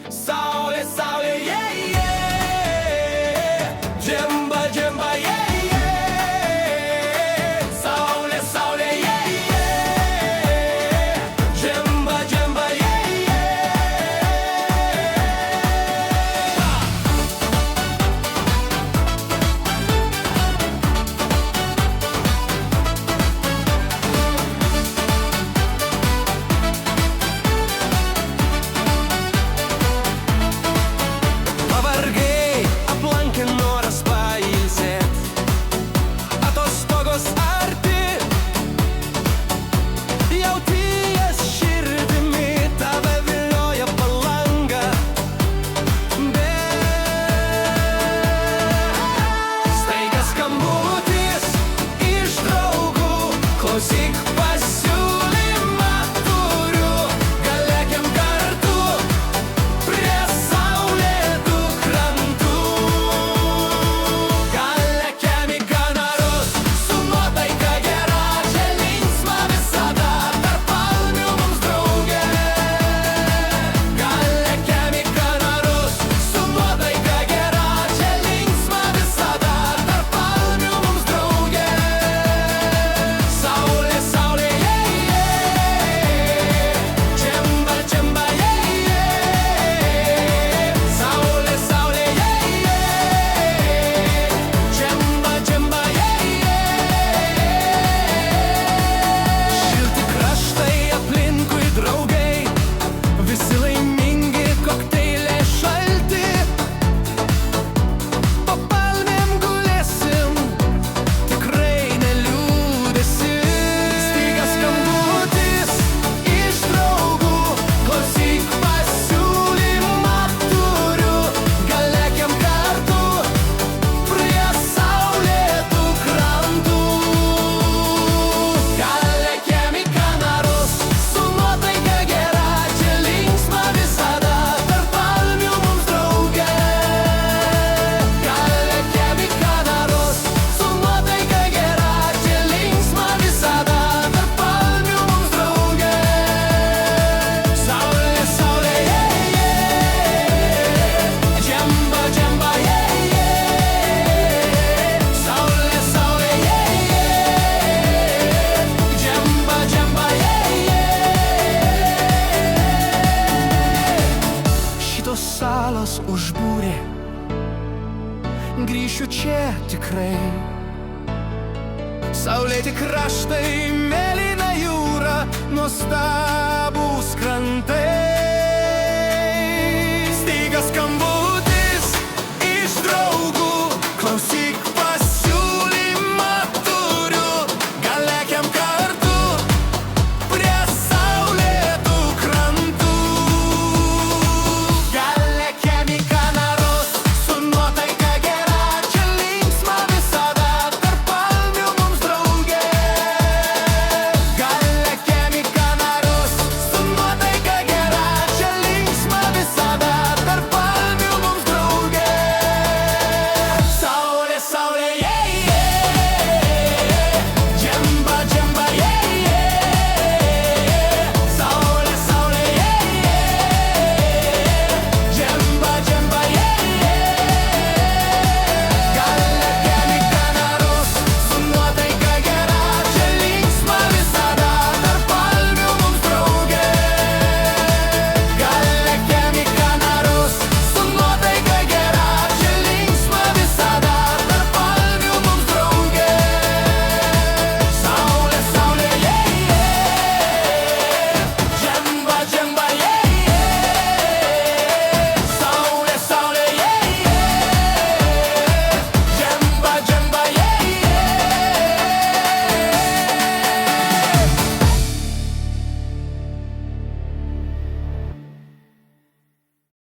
Saulė, saulė, džemba, džemba, saulė, saulė, džemba, džemba, klausyk pasiūlymą turiu, gal lėkiam kartu prie saulėtų krantų. Gal lėkiam į Kanarus, su nuotaika gera, čia linksma visada, tarp palmių mums drauge. Gal lėkiam į Kanarus, su nuotaika gera, čia linksma visada, tarp palmių mums drauge. Saulė, saulė, džemba, džemba, saulė, saulė, džemba, džemba, šilti kraštai aplinkui draugai, visi laimingi, kokteiliai šalti, po palmėm gulėsim, tikrai neliūdėsi. Staiga skambutis iš draugų, klausyk pasiūlymą turiu, gal lėkiam kartu prie saulėtų krantų. Gal lėkiam į Kanarus, su nuotaika gera, čia linksma visada, tarp palmių mums drauge. Gal lėkiam į Kanarus, su nuotaika gera, čia linksma visada, tarp palmių mums drauge. Saulė, saulė, džemba, džemba, saulė, saulė, džemba, džemba, šitos salos užbūrė, grįšiu čia tikrai. Saulėti kraštai